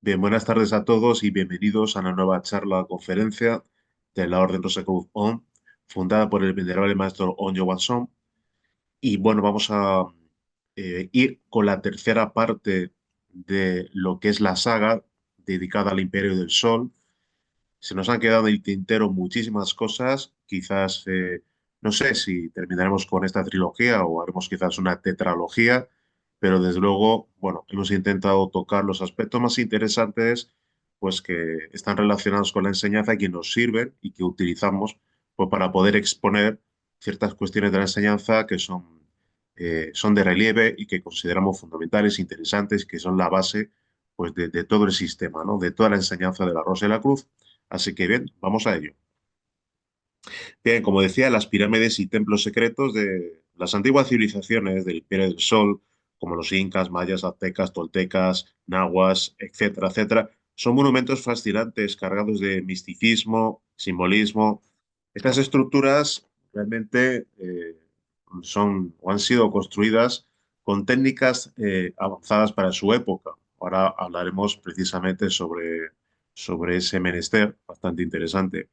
Bien, buenas tardes a todos y bienvenidos a una nueva charla o conferencia de la Orden Rosacruz ON, fundada por el venerable maestro Onyo Watson. Y bueno, vamos a ir con la tercera parte de lo que es la saga dedicada al Imperio del Sol. Se nos han quedado en el tintero muchísimas cosas. Quizás, no sé si terminaremos con esta trilogía o haremos quizás una tetralogía, pero desde luego, bueno, hemos intentado tocar los aspectos más interesantes, pues que están relacionados con la enseñanza y que nos sirven y que utilizamos pues, para poder exponer ciertas cuestiones de la enseñanza que son de relieve y que consideramos fundamentales, interesantes, que son la base pues, de todo el sistema, ¿no? De toda la enseñanza de la Rosa y la Cruz. Así que bien, vamos a ello. Bien, como decía, las pirámides y templos secretos de las antiguas civilizaciones del Imperio del Sol, como los incas, mayas, aztecas, toltecas, nahuas, etcétera, etcétera, son monumentos fascinantes, cargados de misticismo, simbolismo. Estas estructuras realmente son o han sido construidas con técnicas avanzadas para su época. Ahora hablaremos precisamente sobre ese menester bastante interesante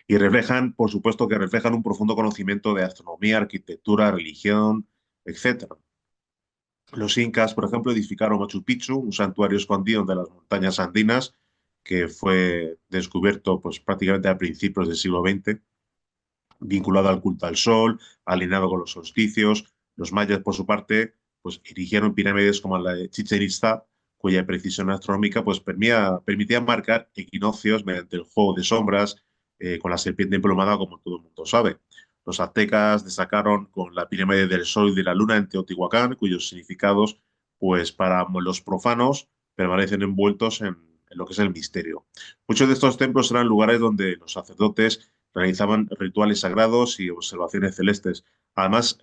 y reflejan, por supuesto, que reflejan un profundo conocimiento de astronomía, arquitectura, religión, etcétera. Los incas, por ejemplo, edificaron Machu Picchu, un santuario escondido de las montañas andinas, que fue descubierto pues, prácticamente a principios del siglo XX, vinculado al culto al sol, alineado con los solsticios. Los mayas, por su parte, pues erigieron pirámides como la de Chichén Itzá, cuya precisión astronómica pues, permitía marcar equinoccios mediante el juego de sombras con la serpiente emplumada, como todo el mundo sabe. Los aztecas destacaron con la pirámide del Sol y de la Luna en Teotihuacán, cuyos significados, pues para los profanos, permanecen envueltos en lo que es el misterio. Muchos de estos templos eran lugares donde los sacerdotes realizaban rituales sagrados y observaciones celestes. Además,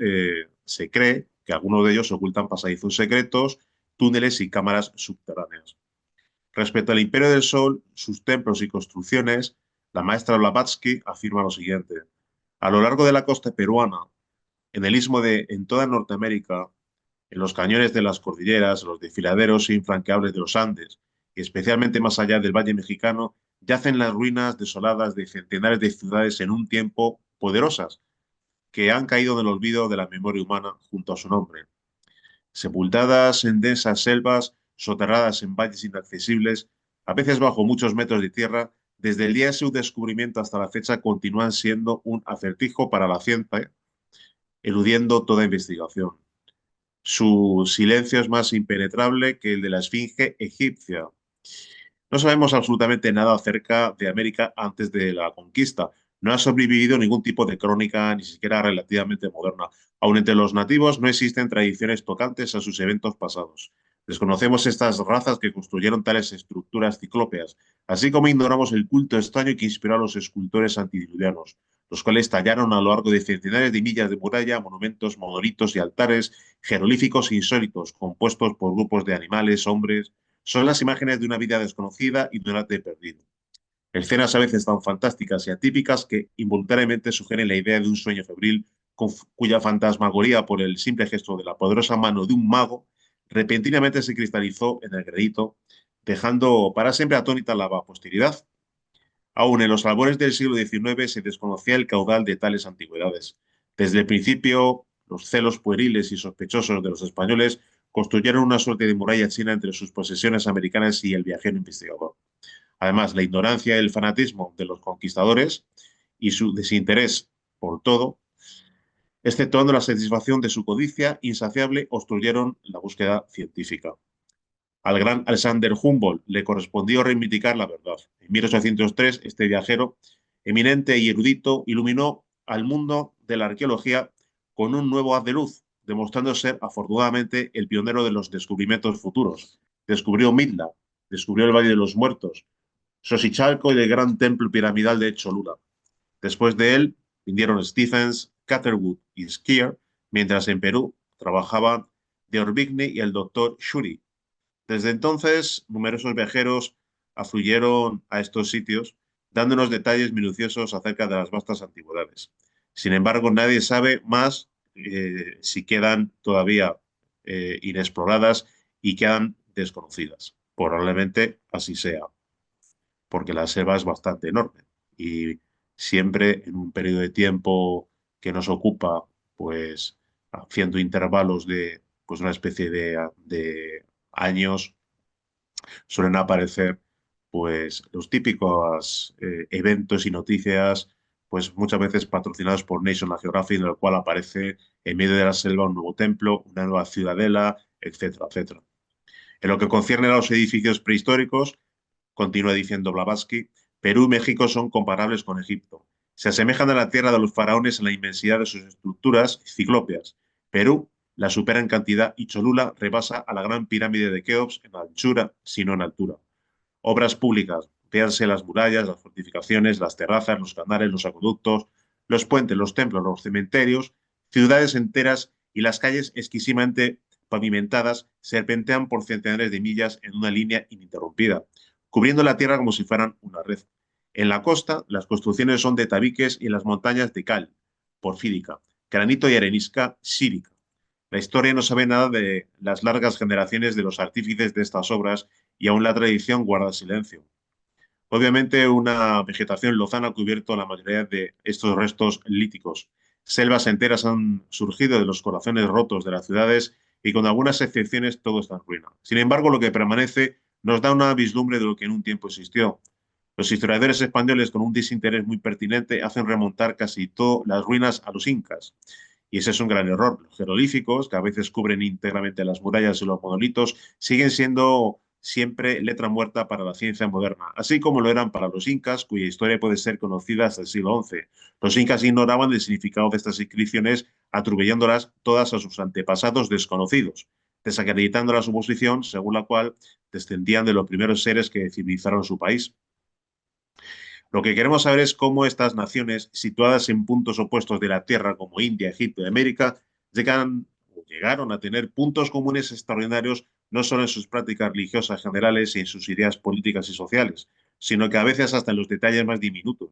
se cree que algunos de ellos ocultan pasadizos secretos, túneles y cámaras subterráneas. Respecto al Imperio del Sol, sus templos y construcciones, la maestra Blavatsky afirma lo siguiente. A lo largo de la costa peruana, en toda Norteamérica, en los cañones de las cordilleras, los desfiladeros infranqueables de los Andes, y especialmente más allá del Valle Mexicano, yacen las ruinas desoladas de centenares de ciudades en un tiempo poderosas, que han caído en el olvido de la memoria humana junto a su nombre. Sepultadas en densas selvas, soterradas en valles inaccesibles, a veces bajo muchos metros de tierra, desde el día de su descubrimiento hasta la fecha continúan siendo un acertijo para la ciencia, eludiendo toda investigación. Su silencio es más impenetrable que el de la esfinge egipcia. No sabemos absolutamente nada acerca de América antes de la conquista. No ha sobrevivido ningún tipo de crónica, ni siquiera relativamente moderna. Aun entre los nativos no existen tradiciones tocantes a sus eventos pasados. Desconocemos estas razas que construyeron tales estructuras ciclópeas, así como ignoramos el culto extraño que inspiró a los escultores antidiluvianos, los cuales tallaron a lo largo de centenares de millas de muralla monumentos, monolitos y altares jeroglíficos insólitos, compuestos por grupos de animales, hombres, son las imágenes de una vida desconocida y de un arte perdido. Escenas a veces tan fantásticas y atípicas que involuntariamente sugieren la idea de un sueño febril cuya fantasmagoría por el simple gesto de la poderosa mano de un mago repentinamente se cristalizó en el granito, dejando para siempre atónita la posteridad. Aún en los albores del siglo XIX se desconocía el caudal de tales antigüedades. Desde el principio, los celos pueriles y sospechosos de los españoles construyeron una suerte de muralla china entre sus posesiones americanas y el viajero investigador. Además, la ignorancia y el fanatismo de los conquistadores y su desinterés por todo, exceptuando la satisfacción de su codicia insaciable, obstruyeron la búsqueda científica. Al gran Alexander Humboldt le correspondió reivindicar la verdad. En 1803, este viajero, eminente y erudito, iluminó al mundo de la arqueología con un nuevo haz de luz, demostrando ser afortunadamente el pionero de los descubrimientos futuros. Descubrió Midla, descubrió el Valle de los Muertos, Xochicalco y el gran templo piramidal de Cholula. Después de él vinieron Stephens, Catherwood y Skier, mientras en Perú trabajaban de Orbigny y el doctor Shuri. Desde entonces, numerosos viajeros afluyeron a estos sitios, dándonos detalles minuciosos acerca de las vastas antigüedades. Sin embargo, nadie sabe más si quedan todavía inexploradas y quedan desconocidas. Probablemente así sea, porque la selva es bastante enorme y siempre en un periodo de tiempo que nos ocupa, pues haciendo intervalos de pues una especie de años, suelen aparecer pues los típicos eventos y noticias, pues muchas veces patrocinados por National Geographic, en el cual aparece en medio de la selva un nuevo templo, una nueva ciudadela, etcétera, etcétera. En lo que concierne a los edificios prehistóricos, continúa diciendo Blavatsky, Perú y México son comparables con Egipto. Se asemejan a la tierra de los faraones en la inmensidad de sus estructuras ciclópeas. Perú la supera en cantidad y Cholula rebasa a la gran pirámide de Keops en anchura, sino en altura. Obras públicas, véanse las murallas, las fortificaciones, las terrazas, los canales, los acueductos, los puentes, los templos, los cementerios, ciudades enteras y las calles exquisitamente pavimentadas serpentean por centenares de millas en una línea ininterrumpida, cubriendo la tierra como si fueran una red. En la costa, las construcciones son de tabiques y en las montañas de cal, porfírica, granito y arenisca sírica. La historia no sabe nada de las largas generaciones de los artífices de estas obras y aún la tradición guarda silencio. Obviamente, una vegetación lozana ha cubierto la mayoría de estos restos líticos. Selvas enteras han surgido de los corazones rotos de las ciudades y con algunas excepciones todo está en ruina. Sin embargo, lo que permanece nos da una vislumbre de lo que en un tiempo existió. Los historiadores españoles, con un desinterés muy pertinente, hacen remontar casi todas las ruinas a los incas. Y ese es un gran error. Los jeroglíficos, que a veces cubren íntegramente las murallas y los monolitos, siguen siendo siempre letra muerta para la ciencia moderna, así como lo eran para los incas, cuya historia puede ser conocida hasta el siglo XI. Los incas ignoraban el significado de estas inscripciones, atribuyéndolas todas a sus antepasados desconocidos, desacreditando la suposición según la cual descendían de los primeros seres que civilizaron su país. Lo que queremos saber es cómo estas naciones, situadas en puntos opuestos de la Tierra, como India, Egipto y América, llegaron a tener puntos comunes extraordinarios no solo en sus prácticas religiosas generales y en sus ideas políticas y sociales, sino que a veces hasta en los detalles más diminutos.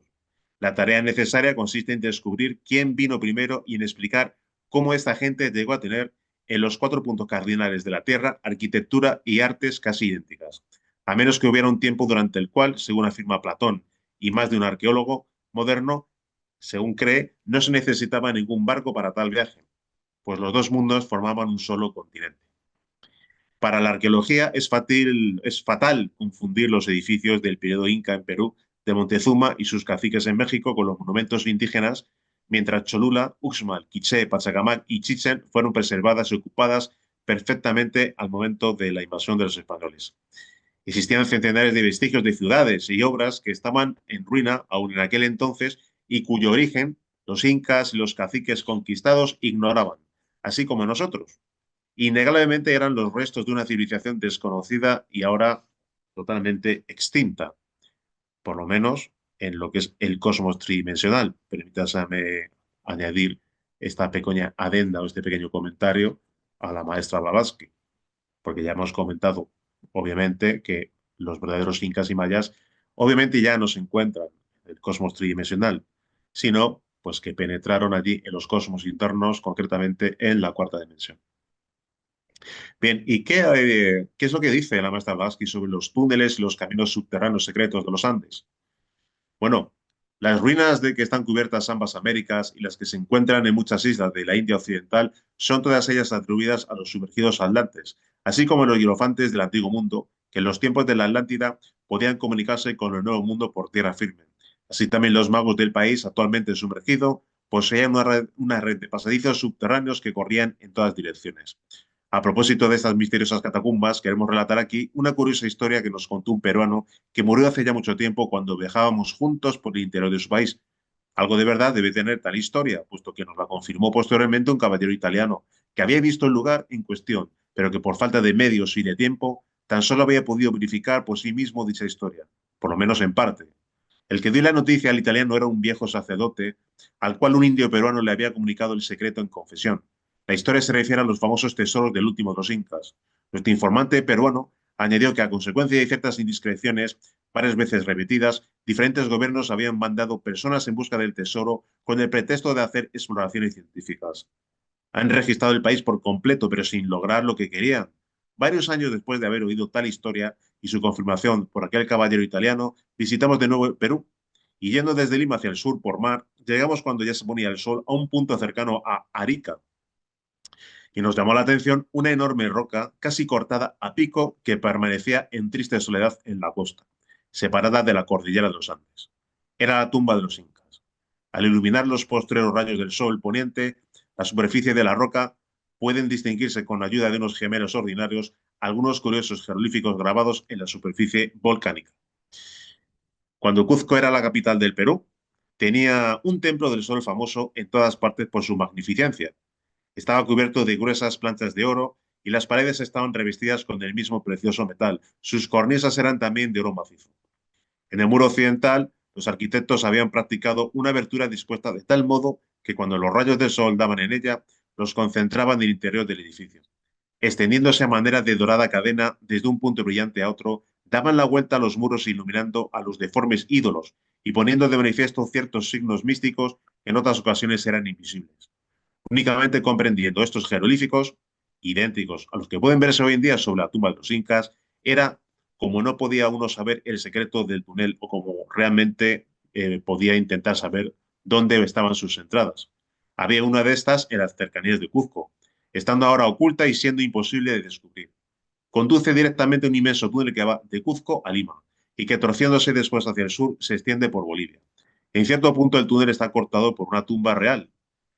La tarea necesaria consiste en descubrir quién vino primero y en explicar cómo esta gente llegó a tener en los cuatro puntos cardinales de la Tierra arquitectura y artes casi idénticas, a menos que hubiera un tiempo durante el cual, según afirma Platón y más de un arqueólogo moderno, según cree, no se necesitaba ningún barco para tal viaje, pues los dos mundos formaban un solo continente. Para la arqueología es fatal confundir los edificios del periodo Inca en Perú, de Montezuma y sus caciques en México con los monumentos indígenas, mientras Cholula, Uxmal, Quiché, Pachacamac y Chichen fueron preservadas y ocupadas perfectamente al momento de la invasión de los españoles. Existían centenares de vestigios de ciudades y obras que estaban en ruina aún en aquel entonces y cuyo origen los incas y los caciques conquistados ignoraban, así como nosotros. Innegablemente eran los restos de una civilización desconocida y ahora totalmente extinta, por lo menos en lo que es el cosmos tridimensional. Permítaseme añadir esta pequeña adenda o este pequeño comentario a la maestra Blavatsky, porque ya hemos comentado, obviamente, que los verdaderos incas y mayas, obviamente ya no se encuentran en el cosmos tridimensional, sino pues que penetraron allí en los cosmos internos, concretamente en la cuarta dimensión. Bien, ¿y qué es lo que dice la maestra Blavatsky sobre los túneles y los caminos subterráneos secretos de los Andes? Bueno, las ruinas de que están cubiertas ambas Américas y las que se encuentran en muchas islas de la India Occidental son todas ellas atribuidas a los sumergidos atlantes, así como los hierofantes del Antiguo Mundo, que en los tiempos de la Atlántida podían comunicarse con el Nuevo Mundo por tierra firme. Así también los magos del país actualmente sumergido poseían una red de pasadizos subterráneos que corrían en todas direcciones. A propósito de estas misteriosas catacumbas, queremos relatar aquí una curiosa historia que nos contó un peruano que murió hace ya mucho tiempo cuando viajábamos juntos por el interior de su país. Algo de verdad debe tener tal historia, puesto que nos la confirmó posteriormente un caballero italiano, que había visto el lugar en cuestión, pero que por falta de medios y de tiempo, tan solo había podido verificar por sí mismo dicha historia, por lo menos en parte. El que dio la noticia al italiano era un viejo sacerdote, al cual un indio peruano le había comunicado el secreto en confesión. La historia se refiere a los famosos tesoros del último de los incas. Nuestro informante peruano añadió que a consecuencia de ciertas indiscreciones, varias veces repetidas, diferentes gobiernos habían mandado personas en busca del tesoro con el pretexto de hacer exploraciones científicas. Han registrado el país por completo, pero sin lograr lo que querían. Varios años después de haber oído tal historia y su confirmación por aquel caballero italiano, visitamos de nuevo Perú. Y yendo desde Lima hacia el sur por mar, llegamos cuando ya se ponía el sol a un punto cercano a Arica, y nos llamó la atención una enorme roca casi cortada a pico que permanecía en triste soledad en la costa, separada de la cordillera de los Andes. Era la tumba de los incas. Al iluminar los postreros rayos del sol poniente, la superficie de la roca pueden distinguirse con ayuda de unos gemelos ordinarios algunos curiosos jeroglíficos grabados en la superficie volcánica. Cuando Cuzco era la capital del Perú, tenía un templo del sol famoso en todas partes por su magnificencia. Estaba cubierto de gruesas planchas de oro y las paredes estaban revestidas con el mismo precioso metal. Sus cornisas eran también de oro macizo. En el muro occidental, los arquitectos habían practicado una abertura dispuesta de tal modo que cuando los rayos del sol daban en ella, los concentraban en el interior del edificio. Extendiéndose a manera de dorada cadena desde un punto brillante a otro, daban la vuelta a los muros iluminando a los deformes ídolos y poniendo de manifiesto ciertos signos místicos que en otras ocasiones eran invisibles. Únicamente comprendiendo estos jeroglíficos, idénticos a los que pueden verse hoy en día sobre la tumba de los incas, era como no podía uno saber el secreto del túnel o como realmente podía intentar saber dónde estaban sus entradas. Había una de estas en las cercanías de Cuzco, estando ahora oculta y siendo imposible de descubrir. Conduce directamente a un inmenso túnel que va de Cuzco a Lima y que torciéndose después hacia el sur se extiende por Bolivia. En cierto punto el túnel está cortado por una tumba real.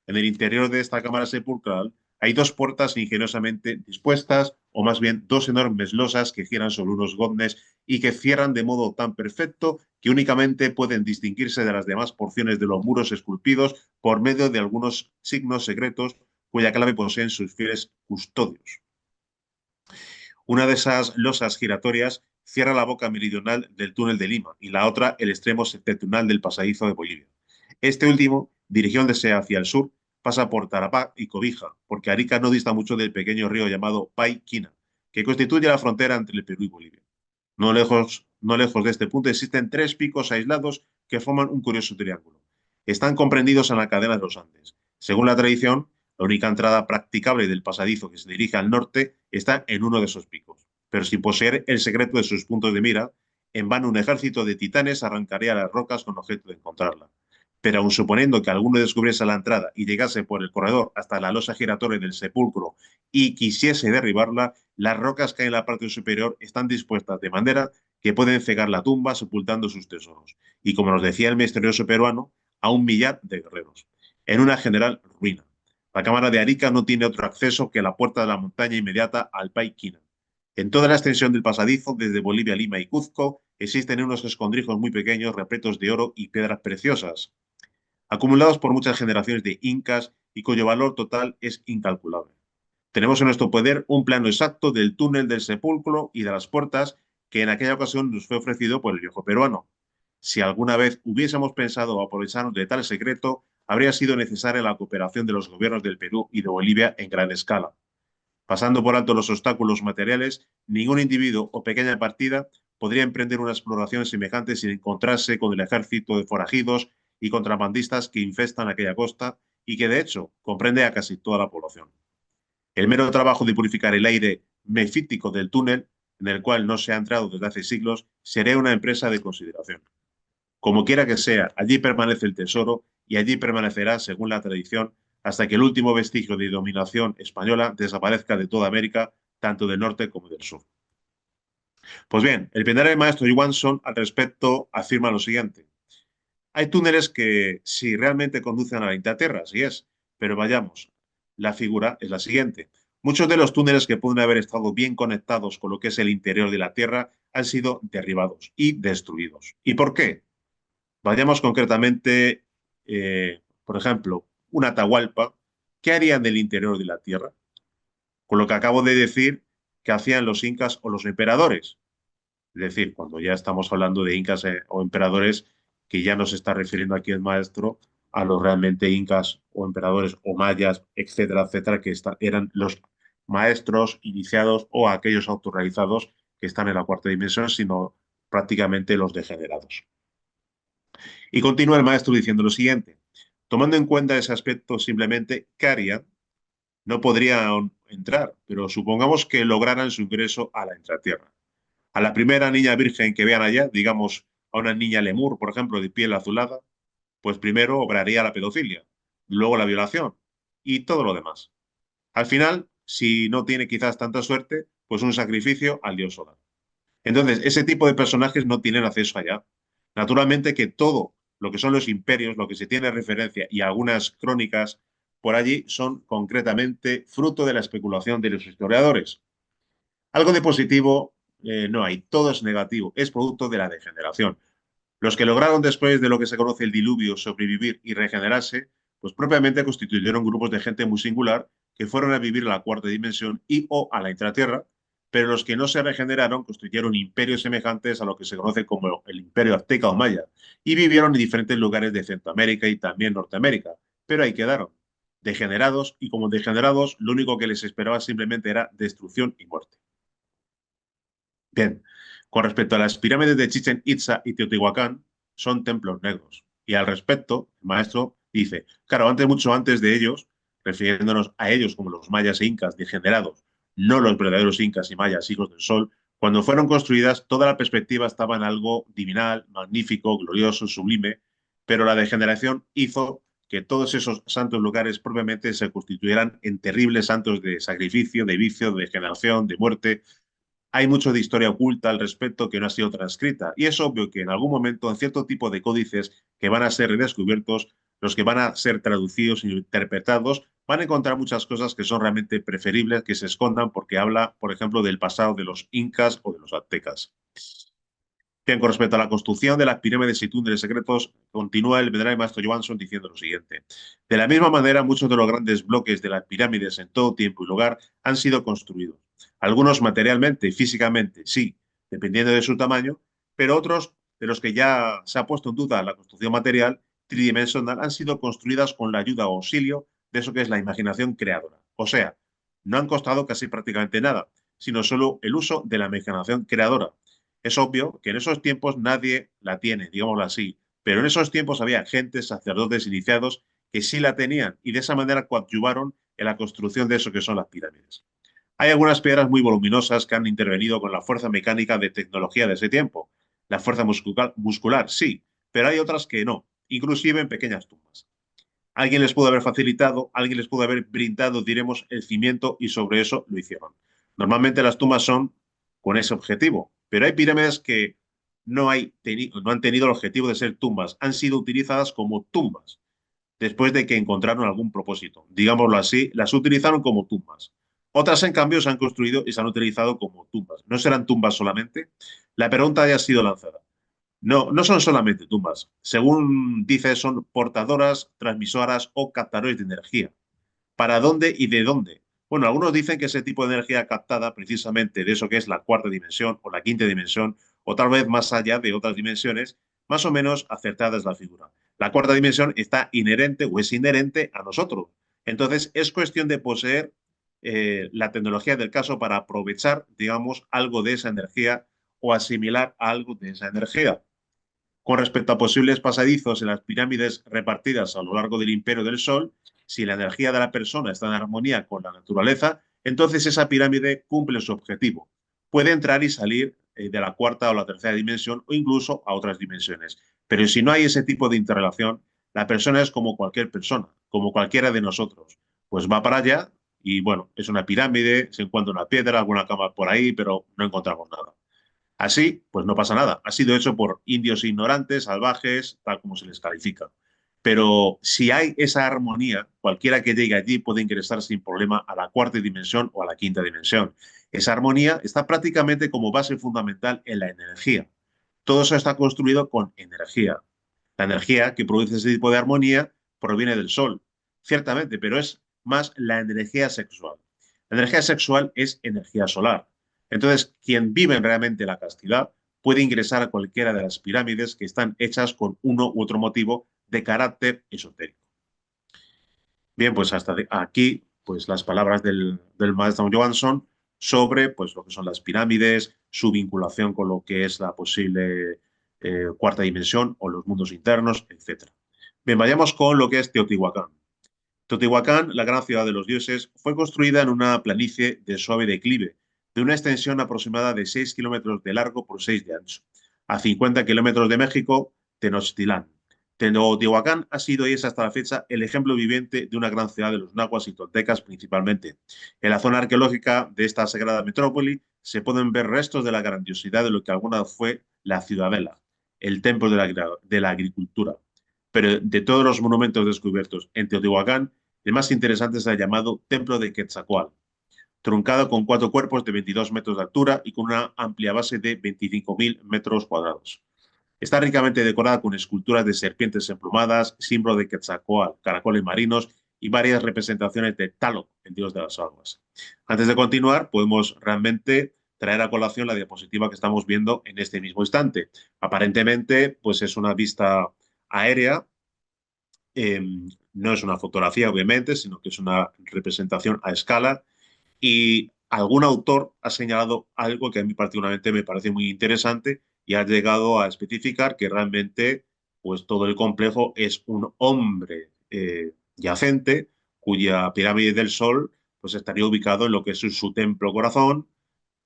En el interior de esta cámara sepulcral hay dos puertas ingeniosamente dispuestas, o más bien dos enormes losas que giran sobre unos goznes y que cierran de modo tan perfecto que únicamente pueden distinguirse de las demás porciones de los muros esculpidos por medio de algunos signos secretos cuya clave poseen sus fieles custodios. Una de esas losas giratorias cierra la boca meridional del túnel de Lima y la otra el extremo septentrional del pasadizo de Bolivia. Este último, dirigiéndose hacia el sur, pasa por Tarapá y Cobija, porque Arica no dista mucho del pequeño río llamado Paiquina, que constituye la frontera entre el Perú y Bolivia. No lejos de este punto existen tres picos aislados que forman un curioso triángulo. Están comprendidos en la cadena de los Andes. Según la tradición, la única entrada practicable del pasadizo que se dirige al norte está en uno de esos picos. Pero sin poseer el secreto de sus puntos de mira, en vano un ejército de titanes arrancaría las rocas con objeto de encontrarla. Pero aun suponiendo que alguno descubriese la entrada y llegase por el corredor hasta la losa giratoria del sepulcro y quisiese derribarla, las rocas que hay en la parte superior están dispuestas de manera que pueden cegar la tumba sepultando sus tesoros. Y como nos decía el misterioso peruano, a 1 millar de guerreros. En una general ruina. La cámara de Arica no tiene otro acceso que la puerta de la montaña inmediata al Paiquina. En toda la extensión del pasadizo, desde Bolivia, Lima y Cuzco, existen unos escondrijos muy pequeños repletos de oro y piedras preciosas, acumulados por muchas generaciones de incas y cuyo valor total es incalculable. Tenemos en nuestro poder un plano exacto del túnel del sepulcro y de las puertas que en aquella ocasión nos fue ofrecido por el viejo peruano. Si alguna vez hubiésemos pensado aprovecharnos de tal secreto, habría sido necesaria la cooperación de los gobiernos del Perú y de Bolivia en gran escala. Pasando por alto los obstáculos materiales, ningún individuo o pequeña partida podría emprender una exploración semejante sin encontrarse con el ejército de forajidos y contrabandistas que infestan aquella costa y que, de hecho, comprende a casi toda la población. El mero trabajo de purificar el aire mefítico del túnel, en el cual no se ha entrado desde hace siglos, sería una empresa de consideración. Como quiera que sea, allí permanece el tesoro y allí permanecerá, según la tradición, hasta que el último vestigio de dominación española desaparezca de toda América, tanto del norte como del sur. Pues bien, el venerable maestro Johansson al respecto afirma lo siguiente. Hay túneles que sí realmente conducen a la Inglaterra, así es, pero vayamos. La figura es la siguiente. Muchos de los túneles que pueden haber estado bien conectados con lo que es el interior de la Tierra han sido derribados y destruidos. ¿Y por qué? Vayamos concretamente, por ejemplo, una Atahualpa. ¿Qué harían del interior de la Tierra? Con lo que acabo de decir, ¿qué hacían los incas o los emperadores? Es decir, cuando ya estamos hablando de incas o emperadores, que ya nos está refiriendo aquí el maestro a los realmente incas o emperadores o mayas, etcétera, etcétera, que eran los maestros iniciados o aquellos autorrealizados que están en la cuarta dimensión, sino prácticamente los degenerados. Y continúa el maestro diciendo lo siguiente. Tomando en cuenta ese aspecto simplemente, ¿qué harían? No podrían entrar, pero supongamos que lograran su ingreso a la intratierra. A la primera niña virgen que vean allá, digamos a una niña lemur, por ejemplo, de piel azulada, pues primero obraría la pedofilia, luego la violación y todo lo demás. Al final, si no tiene quizás tanta suerte, pues un sacrificio al dios solar. Entonces, ese tipo de personajes no tienen acceso allá. Naturalmente que todo lo que son los imperios, lo que se tiene referencia y algunas crónicas por allí son concretamente fruto de la especulación de los historiadores. Algo de positivo no hay, todo es negativo, es producto de la degeneración. Los que lograron después de lo que se conoce el diluvio sobrevivir y regenerarse, pues propiamente constituyeron grupos de gente muy singular que fueron a vivir a la cuarta dimensión y o a la intratierra, pero los que no se regeneraron construyeron imperios semejantes a lo que se conoce como el imperio azteca o maya y vivieron en diferentes lugares de Centroamérica y también Norteamérica, pero ahí quedaron, degenerados y como degenerados lo único que les esperaba simplemente era destrucción y muerte. Bien, con respecto a las pirámides de Chichen Itza y Teotihuacán, son templos negros. Y al respecto, el maestro dice, claro, antes, mucho antes de ellos, refiriéndonos a ellos como los mayas e incas degenerados, no los verdaderos incas y mayas, hijos del sol, cuando fueron construidas, toda la perspectiva estaba en algo divinal, magnífico, glorioso, sublime, pero la degeneración hizo que todos esos santos lugares propiamente se constituyeran en terribles santos de sacrificio, de vicio, de degeneración, de muerte, hay mucho de historia oculta al respecto que no ha sido transcrita. Y es obvio que en algún momento, en cierto tipo de códices que van a ser redescubiertos, los que van a ser traducidos e interpretados, van a encontrar muchas cosas que son realmente preferibles que se escondan porque habla, por ejemplo, del pasado de los incas o de los aztecas. Bien, con respecto a la construcción de las pirámides y túneles secretos, continúa el venerable maestro Johansson diciendo lo siguiente. De la misma manera, muchos de los grandes bloques de las pirámides en todo tiempo y lugar han sido construidos. Algunos materialmente y físicamente, sí, dependiendo de su tamaño, pero otros de los que ya se ha puesto en duda la construcción material tridimensional han sido construidas con la ayuda o auxilio de eso que es la imaginación creadora. O sea, no han costado casi prácticamente nada, sino solo el uso de la imaginación creadora. Es obvio que en esos tiempos nadie la tiene, digámoslo así, pero en esos tiempos había gentes, sacerdotes iniciados que sí la tenían y de esa manera coadyuvaron en la construcción de eso que son las pirámides. Hay algunas piedras muy voluminosas que han intervenido con la fuerza mecánica de tecnología de ese tiempo. La fuerza muscular sí, pero hay otras que no, inclusive en pequeñas tumbas. Alguien les pudo haber facilitado, alguien les pudo haber brindado, diremos, el cimiento y sobre eso lo hicieron. Normalmente las tumbas son con ese objetivo, pero hay pirámides que no han tenido el objetivo de ser tumbas, han sido utilizadas como tumbas después de que encontraron algún propósito. Digámoslo así, las utilizaron como tumbas. Otras, en cambio, se han construido y se han utilizado como tumbas. ¿No serán tumbas solamente? La pregunta ya ha sido lanzada. No, no son solamente tumbas. Según dice, son portadoras, transmisoras o captadores de energía. ¿Para dónde y de dónde? Bueno, algunos dicen que ese tipo de energía captada precisamente de eso que es la cuarta dimensión o la quinta dimensión, o tal vez más allá de otras dimensiones, más o menos acertada es la figura. La cuarta dimensión está inherente o es inherente a nosotros. Entonces, es cuestión de poseer la tecnología del caso para aprovechar, digamos, algo de esa energía o asimilar algo de esa energía. Con respecto a posibles pasadizos en las pirámides repartidas a lo largo del imperio del Sol, si la energía de la persona está en armonía con la naturaleza, entonces esa pirámide cumple su objetivo. Puede entrar y salir de la cuarta o la tercera dimensión o incluso a otras dimensiones. Pero si no hay ese tipo de interrelación, la persona es como cualquier persona, como cualquiera de nosotros. Pues va para allá y bueno, es una pirámide, se encuentra una piedra, alguna cama por ahí, pero no encontramos nada. Así, pues no pasa nada. Ha sido hecho por indios ignorantes, salvajes, tal como se les califica. Pero si hay esa armonía, cualquiera que llegue allí puede ingresar sin problema a la cuarta dimensión o a la quinta dimensión. Esa armonía está prácticamente como base fundamental en la energía. Todo eso está construido con energía. La energía que produce ese tipo de armonía proviene del sol, ciertamente, pero es más la energía sexual. La energía sexual es energía solar. Entonces, quien vive realmente la castidad puede ingresar a cualquiera de las pirámides que están hechas con uno u otro motivo de carácter esotérico. Bien, pues hasta aquí pues las palabras del maestro Johansson sobre pues, lo que son las pirámides, su vinculación con lo que es la posible cuarta dimensión o los mundos internos, etc. Bien, vayamos con lo que es Teotihuacán. Teotihuacán, la gran ciudad de los dioses, fue construida en una planicie de suave declive, de una extensión aproximada de 6 kilómetros de largo por 6 de ancho, a 50 kilómetros de México, Tenochtitlán. Teotihuacán ha sido y es hasta la fecha el ejemplo viviente de una gran ciudad de los nahuas y toltecas principalmente. En la zona arqueológica de esta sagrada metrópoli se pueden ver restos de la grandiosidad de lo que alguna vez fue la ciudadela, el templo de la agricultura. Pero de todos los monumentos descubiertos en Teotihuacán, el más interesante es el llamado Templo de Quetzalcóatl, truncado con 4 cuerpos de 22 metros de altura y con una amplia base de 25.000 metros cuadrados. Está ricamente decorada con esculturas de serpientes emplumadas, símbolo de Quetzalcóatl, caracoles marinos y varias representaciones de Tlaloc, el dios de las aguas. Antes de continuar, podemos realmente traer a colación la diapositiva que estamos viendo en este mismo instante. Aparentemente, pues es una vista aérea, eh, no es una fotografía, obviamente, sino que es una representación a escala y algún autor ha señalado algo que a mí particularmente me parece muy interesante y ha llegado a especificar que realmente pues todo el complejo es un hombre yacente cuya pirámide del Sol pues estaría ubicado en lo que es su templo corazón.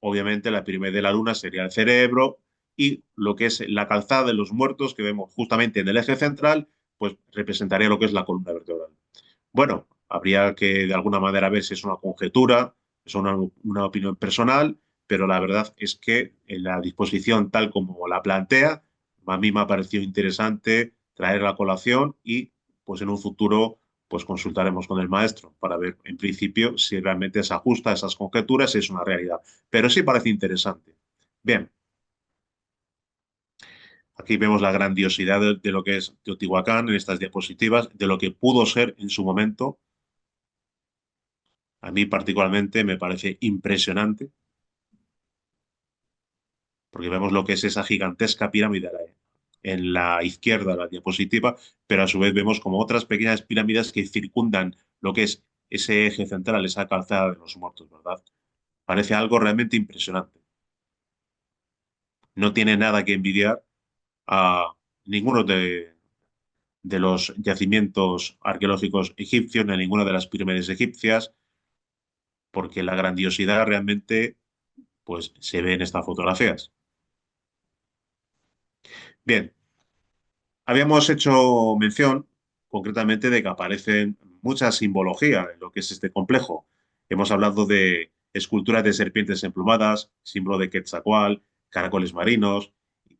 Obviamente la pirámide de la Luna sería el cerebro y lo que es la calzada de los muertos que vemos justamente en el eje central pues representaría lo que es la columna vertebral. Bueno, habría que de alguna manera ver si es una conjetura, es una opinión personal, pero la verdad es que en la disposición tal como la plantea, a mí me ha parecido interesante traer la colación y pues en un futuro pues consultaremos con el maestro para ver en principio si realmente se ajusta a esas conjeturas y es una realidad. Pero sí parece interesante. Bien, aquí vemos la grandiosidad de lo que es Teotihuacán en estas diapositivas, de lo que pudo ser en su momento. A mí particularmente me parece impresionante porque vemos lo que es esa gigantesca pirámide en la izquierda de la diapositiva, pero a su vez vemos como otras pequeñas pirámides que circundan lo que es ese eje central, esa calzada de los muertos, ¿verdad? Parece algo realmente impresionante. No tiene nada que envidiar a ninguno de los yacimientos arqueológicos egipcios, ni a ninguna de las pirámides egipcias, porque la grandiosidad realmente pues, se ve en estas fotografías. Bien, habíamos hecho mención concretamente de que aparecen mucha simbología en lo que es este complejo. Hemos hablado de esculturas de serpientes emplumadas, símbolo de Quetzalcóatl, caracoles marinos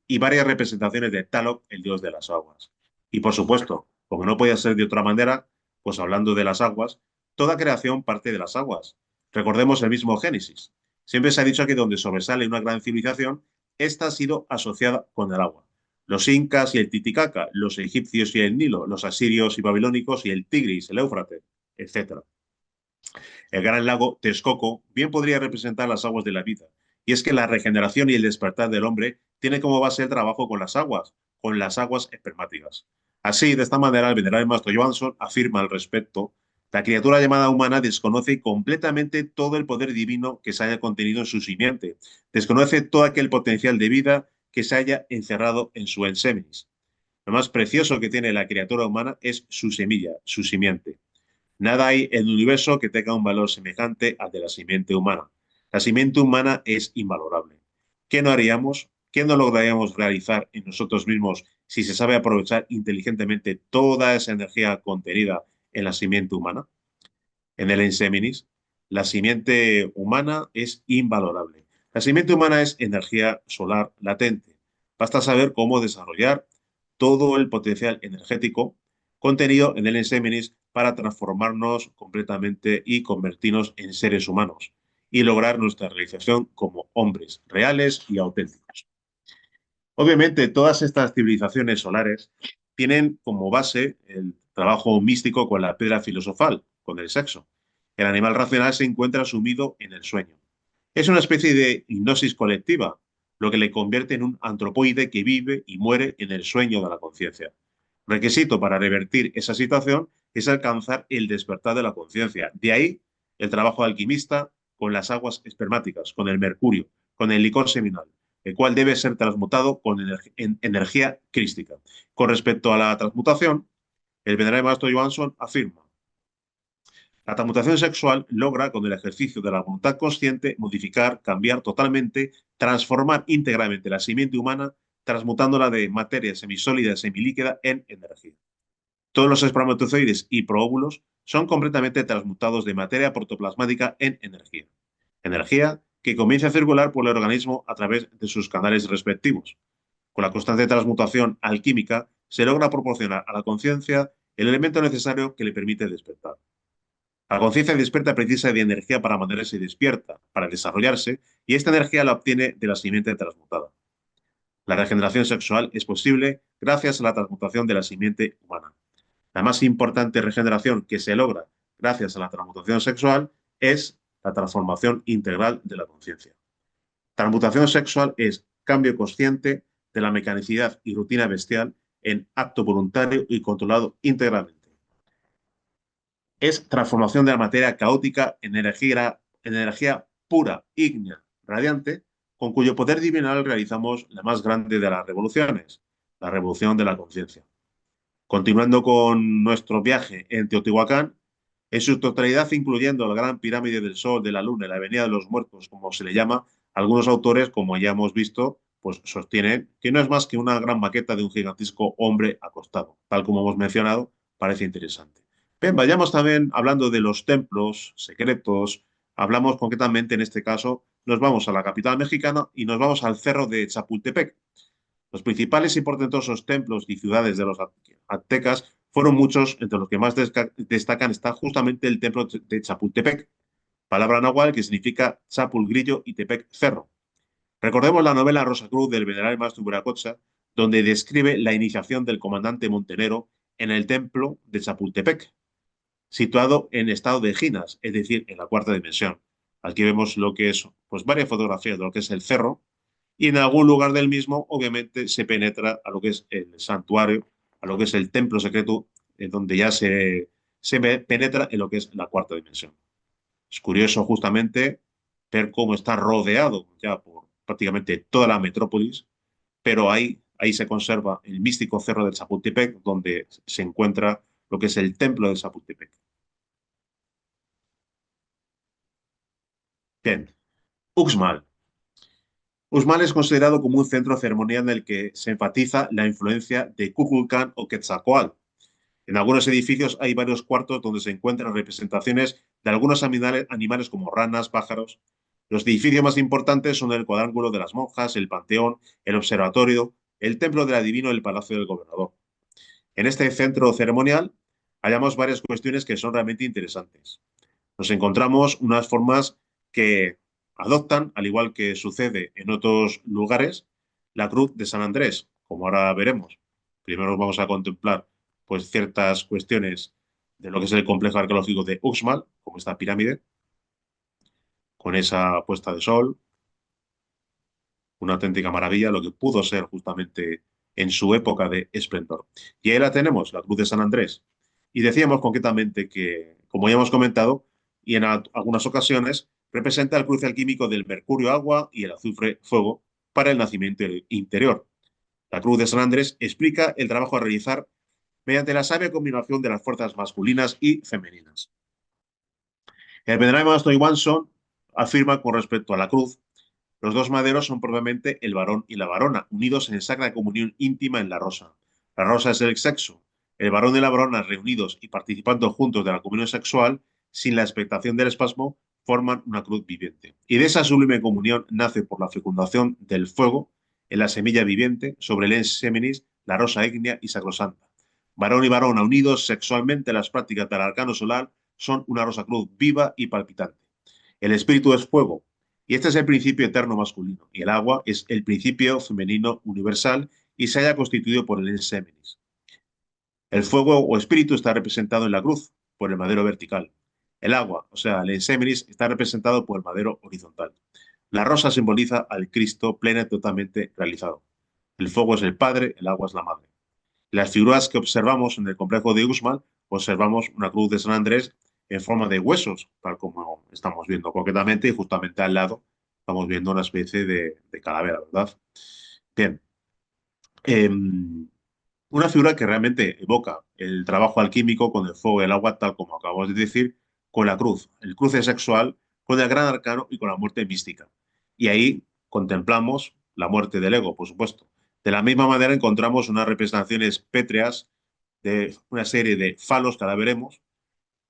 y varias representaciones de Tlaloc, el dios de las aguas. Y por supuesto, como no podía ser de otra manera, pues hablando de las aguas, toda creación parte de las aguas. Recordemos el mismo Génesis. Siempre se ha dicho que donde sobresale una gran civilización, esta ha sido asociada con el agua. Los incas y el Titicaca, los egipcios y el Nilo, los asirios y babilónicos y el Tigris, el Éufrates, etc. El gran lago Texcoco bien podría representar las aguas de la vida. Y es que la regeneración y el despertar del hombre tiene como base el trabajo con las aguas espermáticas. Así, de esta manera, el venerable maestro Johansson afirma al respecto: la criatura llamada humana desconoce completamente todo el poder divino que se haya contenido en su simiente, desconoce todo aquel potencial de vida que se haya encerrado en su ensémenis. Lo más precioso que tiene la criatura humana es su semilla, su simiente. Nada hay en el universo que tenga un valor semejante al de la simiente humana. La simiente humana es invalorable. ¿Qué no haríamos? ¿Qué no lograríamos realizar en nosotros mismos si se sabe aprovechar inteligentemente toda esa energía contenida en la simiente humana? En el Enseminis, la simiente humana es invalorable. La simiente humana es energía solar latente. Basta saber cómo desarrollar todo el potencial energético contenido en el Enseminis para transformarnos completamente y convertirnos en seres humanos y lograr nuestra realización como hombres reales y auténticos. Obviamente, todas estas civilizaciones solares tienen como base el trabajo místico con la piedra filosofal, con el sexo. El animal racional se encuentra sumido en el sueño. Es una especie de hipnosis colectiva, lo que le convierte en un antropoide que vive y muere en el sueño de la conciencia. Requisito para revertir esa situación es alcanzar el despertar de la conciencia. De ahí el trabajo alquimista con las aguas espermáticas, con el mercurio, con el licor seminal, el cual debe ser transmutado con energía crística. Con respecto a la transmutación, el venerable maestro Johansson afirma: La transmutación sexual logra, con el ejercicio de la voluntad consciente, modificar, cambiar totalmente, transformar íntegramente la simiente humana, transmutándola de materia semisólida y semilíquida en energía. Todos los espermatozoides y proóvulos son completamente transmutados de materia protoplasmática en energía. Energía que comienza a circular por el organismo a través de sus canales respectivos. Con la constante transmutación alquímica se logra proporcionar a la conciencia el elemento necesario que le permite despertar. La conciencia despierta precisa de energía para mantenerse despierta, para desarrollarse, y esta energía la obtiene de la simiente transmutada. La regeneración sexual es posible gracias a la transmutación de la simiente humana. La más importante regeneración que se logra gracias a la transmutación sexual es la transformación integral de la conciencia. Transmutación sexual es cambio consciente de la mecanicidad y rutina bestial en acto voluntario y controlado integralmente. Es transformación de la materia caótica en energía pura, ígnea, radiante, con cuyo poder divinal realizamos la más grande de las revoluciones, la revolución de la conciencia. Continuando con nuestro viaje en Teotihuacán, en su totalidad, incluyendo la Gran Pirámide del Sol, de la Luna y la Avenida de los Muertos, como se le llama, algunos autores, como ya hemos visto, pues sostienen que no es más que una gran maqueta de un gigantesco hombre acostado. Tal como hemos mencionado, parece interesante. Bien, vayamos también hablando de los templos secretos. Hablamos concretamente, en este caso, nos vamos a la capital mexicana y nos vamos al cerro de Chapultepec. Los principales y portentosos templos y ciudades de los aztecas fueron muchos, entre los que más destacan está justamente el templo de Chapultepec, palabra náhuatl que significa Chapul grillo y Tepec cerro. Recordemos la novela Rosacruz del venerable maestro Viracocha, donde describe la iniciación del comandante Montenero en el templo de Chapultepec, situado en estado de ginas, es decir, en la cuarta dimensión. Aquí vemos lo que es, pues varias fotografías de lo que es el cerro, y en algún lugar del mismo, obviamente, se penetra a lo que es el santuario, a lo que es el templo secreto, donde ya se penetra en lo que es la cuarta dimensión. Es curioso justamente ver cómo está rodeado ya por prácticamente toda la metrópolis, pero ahí se conserva el místico cerro de Chapultepec, donde se encuentra lo que es el templo de Chapultepec. Bien, Uxmal. Uxmal es considerado como un centro ceremonial en el que se enfatiza la influencia de Kukulcán o Quetzalcóatl. En algunos edificios hay varios cuartos donde se encuentran representaciones de algunos animales como ranas, pájaros. Los edificios más importantes son el cuadrángulo de las monjas, el panteón, el observatorio, el templo del adivino y el palacio del gobernador. En este centro ceremonial hallamos varias cuestiones que son realmente interesantes. Nos encontramos unas formas que adoptan, al igual que sucede en otros lugares, la cruz de San Andrés, como ahora veremos. Primero vamos a contemplar pues, ciertas cuestiones de lo que es el complejo arqueológico de Uxmal, como esta pirámide, con esa puesta de sol, una auténtica maravilla, lo que pudo ser justamente en su época de esplendor. Y ahí la tenemos, la cruz de San Andrés. Y decíamos concretamente que, como ya hemos comentado, y en algunas ocasiones, representa el cruce alquímico del mercurio agua y el azufre fuego para el nacimiento interior. La cruz de San Andrés explica el trabajo a realizar mediante la sabia combinación de las fuerzas masculinas y femeninas. El venerable maestro Iwanson afirma con respecto a la cruz: los dos maderos son propiamente el varón y la varona, unidos en sacra comunión íntima en la rosa. La rosa es el sexo. El varón y la varona, reunidos y participando juntos de la comunión sexual, sin la expectación del espasmo, forman una cruz viviente. Y de esa sublime comunión nace por la fecundación del fuego en la semilla viviente sobre el ens seminis, la rosa ígnea y sacrosanta. Varón y varona unidos sexualmente, las prácticas del arcano solar son una rosa cruz viva y palpitante. El espíritu es fuego, y este es el principio eterno masculino, y el agua es el principio femenino universal y se haya constituido por el ensémenis. El fuego o espíritu está representado en la cruz por el madero vertical. El agua, o sea, el ensémenis, está representado por el madero horizontal. La rosa simboliza al Cristo pleno y totalmente realizado. El fuego es el Padre, el agua es la Madre. Las figuras que observamos en el complejo de Uxmal, observamos una cruz de San Andrés en forma de huesos, tal como estamos viendo concretamente, y justamente al lado estamos viendo una especie de calavera, ¿verdad? Bien. Eh, una figura que realmente evoca el trabajo alquímico con el fuego y el agua, tal como acabamos de decir, con la cruz, el cruce sexual, con el gran arcano y con la muerte mística. Y ahí contemplamos la muerte del ego, por supuesto. De la misma manera encontramos unas representaciones pétreas de una serie de falos que ahora veremos.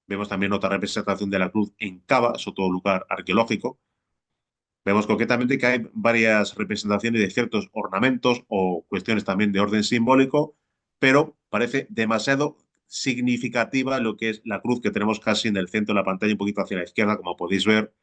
Vemos también otra representación de la cruz en Cava, es otro lugar arqueológico. Vemos concretamente que hay varias representaciones de ciertos ornamentos o cuestiones también de orden simbólico, pero parece demasiado significativa lo que es la cruz que tenemos casi en el centro de la pantalla, un poquito hacia la izquierda, como podéis ver,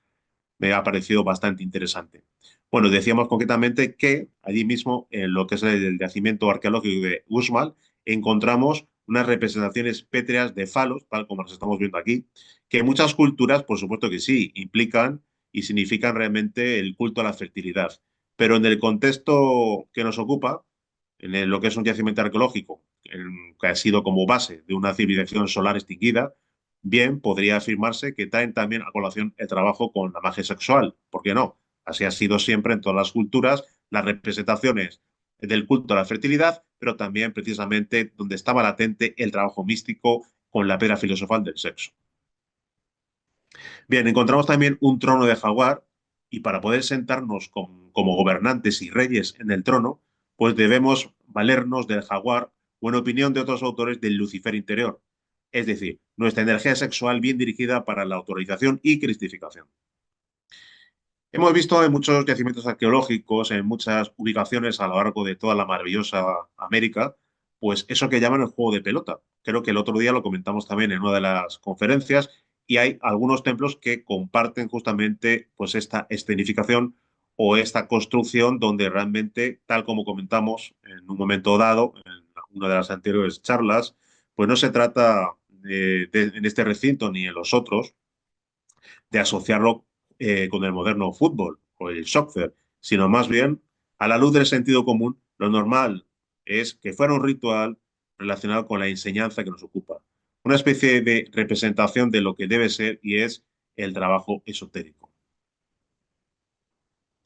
me ha parecido bastante interesante. Bueno, decíamos concretamente que allí mismo, en lo que es el yacimiento arqueológico de Uxmal, encontramos unas representaciones pétreas de falos, tal como las estamos viendo aquí, que en muchas culturas, por supuesto que sí, implican y significan realmente el culto a la fertilidad. Pero en el contexto que nos ocupa, lo que es un yacimiento arqueológico, que ha sido como base de una civilización solar extinguida, bien podría afirmarse que traen también a colación el trabajo con la magia sexual. ¿Por qué no? Así ha sido siempre en todas las culturas, las representaciones del culto a la fertilidad, pero también precisamente donde estaba latente el trabajo místico con la piedra filosofal del sexo. Bien, encontramos también un trono de jaguar y para poder sentarnos como gobernantes y reyes en el trono, pues debemos valernos del jaguar o en opinión de otros autores del Lucifer interior. Es decir, nuestra energía sexual bien dirigida para la autorización y cristificación. Hemos visto en muchos yacimientos arqueológicos, en muchas ubicaciones a lo largo de toda la maravillosa América, pues eso que llaman el juego de pelota. Creo que el otro día lo comentamos también en una de las conferencias y hay algunos templos que comparten justamente pues esta escenificación o esta construcción donde realmente, tal como comentamos en un momento dado, en una de las anteriores charlas, pues no se trata en este recinto ni en los otros de asociarlo con el moderno fútbol o el soccer, sino más bien, a la luz del sentido común, lo normal es que fuera un ritual relacionado con la enseñanza que nos ocupa. Una especie de representación de lo que debe ser y es el trabajo esotérico.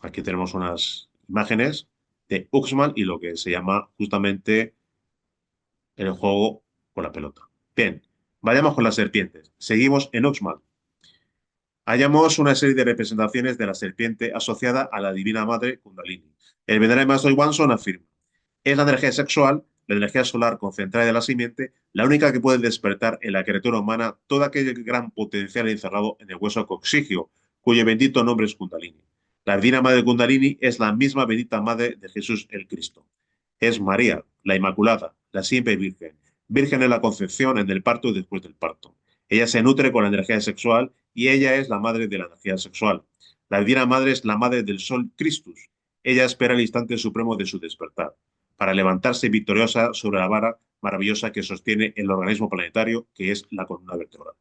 Aquí tenemos unas imágenes de Uxmal y lo que se llama justamente el juego con la pelota. Bien, vayamos con las serpientes. Seguimos en Uxmal. Hallamos una serie de representaciones de la serpiente asociada a la divina madre Kundalini. El venerable maestro Wanson afirma, es la energía sexual, la energía solar concentrada de la simiente, la única que puede despertar en la criatura humana todo aquel gran potencial encerrado en el hueso coxigio, cuyo bendito nombre es Kundalini. La divina madre Kundalini es la misma bendita madre de Jesús el Cristo. Es María, la Inmaculada, la siempre Virgen, Virgen en la concepción, en el parto y después del parto. Ella se nutre con la energía sexual y ella es la madre de la energía sexual. La divina madre es la madre del sol Christus. Ella espera el instante supremo de su despertar, para levantarse victoriosa sobre la vara maravillosa que sostiene el organismo planetario, que es la columna vertebral.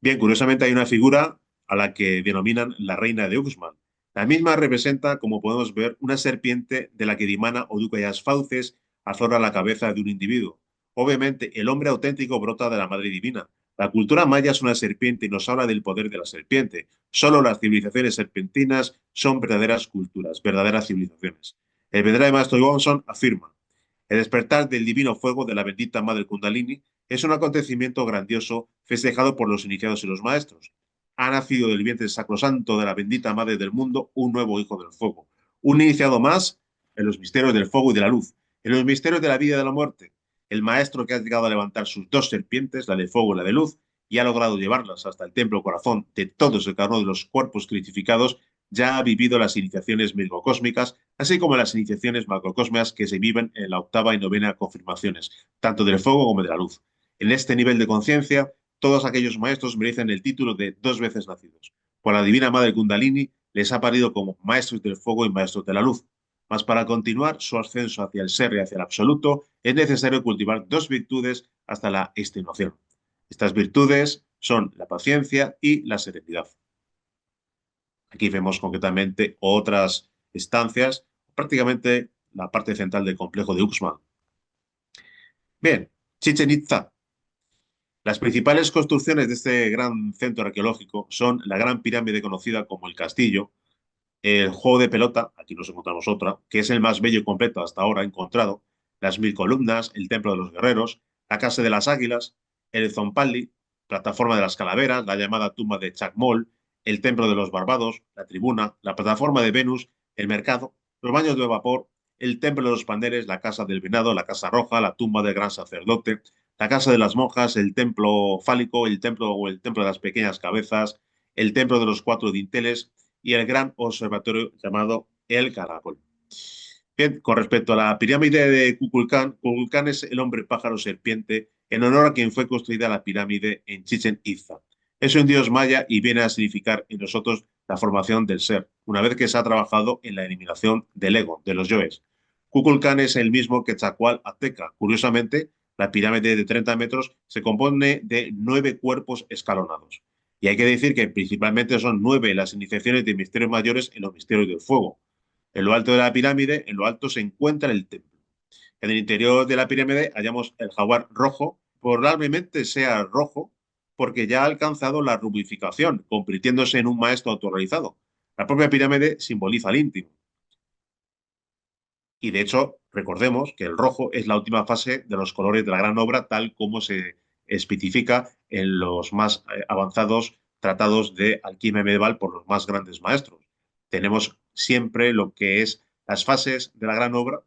Bien, curiosamente hay una figura a la que denominan la reina de Uxmal. La misma representa, como podemos ver, una serpiente de la que dimana o ducayas fauces aflora la cabeza de un individuo. Obviamente, el hombre auténtico brota de la madre divina. La cultura maya es una serpiente y nos habla del poder de la serpiente. Solo las civilizaciones serpentinas son verdaderas culturas, verdaderas civilizaciones. El venerable maestro Johnson afirma, el despertar del divino fuego de la bendita madre Kundalini es un acontecimiento grandioso festejado por los iniciados y los maestros. Ha nacido del vientre sacrosanto de la bendita madre del mundo un nuevo hijo del fuego, un iniciado más en los misterios del fuego y de la luz, en los misterios de la vida y de la muerte. El maestro que ha llegado a levantar sus dos serpientes, la de fuego y la de luz, y ha logrado llevarlas hasta el templo corazón de todos y cada uno de los cuerpos crucificados, ya ha vivido las iniciaciones microcósmicas, así como las iniciaciones macrocósmicas que se viven en la octava y novena confirmaciones, tanto del fuego como de la luz. En este nivel de conciencia, todos aquellos maestros merecen el título de dos veces nacidos. Por la divina madre Kundalini les ha parido como maestros del fuego y maestros de la luz. Mas para continuar su ascenso hacia el ser y hacia el absoluto, es necesario cultivar dos virtudes hasta la extenuación. Estas virtudes son la paciencia y la serenidad. Aquí vemos concretamente otras estancias, prácticamente la parte central del complejo de Uxmal. Bien, Chichen Itza. Las principales construcciones de este gran centro arqueológico son la gran pirámide conocida como el Castillo, el juego de pelota, aquí nos encontramos otra, que es el más bello y completo hasta ahora encontrado, las 1000 columnas, el templo de los guerreros, la casa de las águilas, el Zompalli, plataforma de las calaveras, la llamada tumba de Chacmol, el templo de los Barbados, la tribuna, la plataforma de Venus, el mercado, los baños de vapor, el templo de los paneles, la casa del venado, la casa roja, la tumba del gran sacerdote, la casa de las monjas, el templo fálico, el templo o el templo de las pequeñas cabezas, el templo de los cuatro dinteles y el gran observatorio llamado El Caracol. Bien, con respecto a la pirámide de Kukulcán, Kukulcán es el hombre pájaro serpiente en honor a quien fue construida la pirámide en Chichen Itza. Es un dios maya y viene a significar en nosotros la formación del ser, una vez que se ha trabajado en la eliminación del ego, de los yoes. Kukulcán es el mismo que Chacual Azteca. Curiosamente, la pirámide de 30 metros se compone de 9 cuerpos escalonados. Y hay que decir que principalmente son 9 las iniciaciones de misterios mayores en los misterios del fuego. En lo alto de la pirámide, en lo alto se encuentra el templo. En el interior de la pirámide hallamos el jaguar rojo, probablemente sea rojo porque ya ha alcanzado la rubificación, convirtiéndose en un maestro autorrealizado. La propia pirámide simboliza el íntimo. Y de hecho, recordemos que el rojo es la última fase de los colores de la gran obra, tal como se especifica en los más avanzados tratados de alquimia medieval por los más grandes maestros. Tenemos siempre lo que es las fases de la gran obra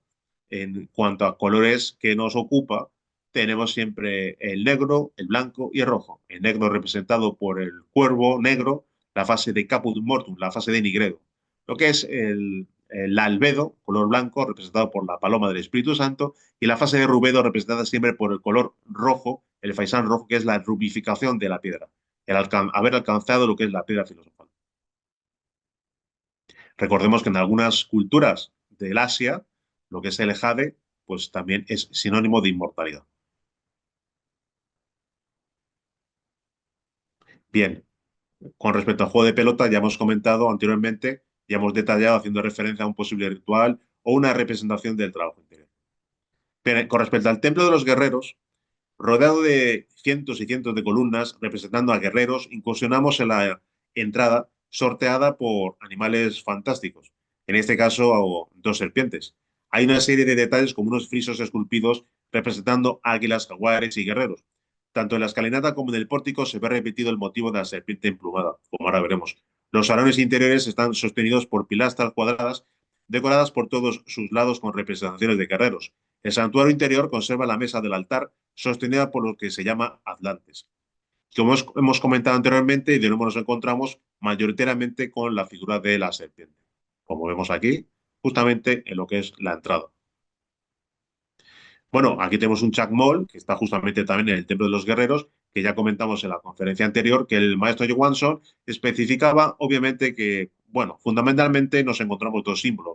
en cuanto a colores que nos ocupa. Tenemos siempre el negro, el blanco y el rojo. El negro representado por el cuervo negro, la fase de caput mortum, la fase de nigredo. Lo que es el albedo, color blanco, representado por la paloma del Espíritu Santo, y la fase de rubedo, representada siempre por el color rojo, el faisán rojo, que es la rubificación de la piedra, haber alcanzado lo que es la piedra filosofal. Recordemos que en algunas culturas del Asia, lo que es el jade, pues también es sinónimo de inmortalidad. Bien, con respecto al juego de pelota, ya hemos comentado anteriormente, ya hemos detallado haciendo referencia a un posible ritual o una representación del trabajo interior. Bien, con respecto al templo de los guerreros, rodeado de cientos y cientos de columnas representando a guerreros, incursionamos en la entrada sorteada por animales fantásticos, en este caso dos serpientes. Hay una serie de detalles como unos frisos esculpidos representando águilas, jaguares y guerreros. Tanto en la escalinata como en el pórtico se ve repetido el motivo de la serpiente emplumada, como ahora veremos. Los salones interiores están sostenidos por pilastras cuadradas decoradas por todos sus lados con representaciones de guerreros. El santuario interior conserva la mesa del altar sostenida por lo que se llama atlantes. Como hemos comentado anteriormente, y de nuevo nos encontramos mayoritariamente con la figura de la serpiente, como vemos aquí, justamente en lo que es la entrada. Bueno, aquí tenemos un chacmol, que está justamente también en el Templo de los Guerreros, que ya comentamos en la conferencia anterior, que el maestro Johansson especificaba, obviamente, que, bueno, fundamentalmente nos encontramos dos símbolos.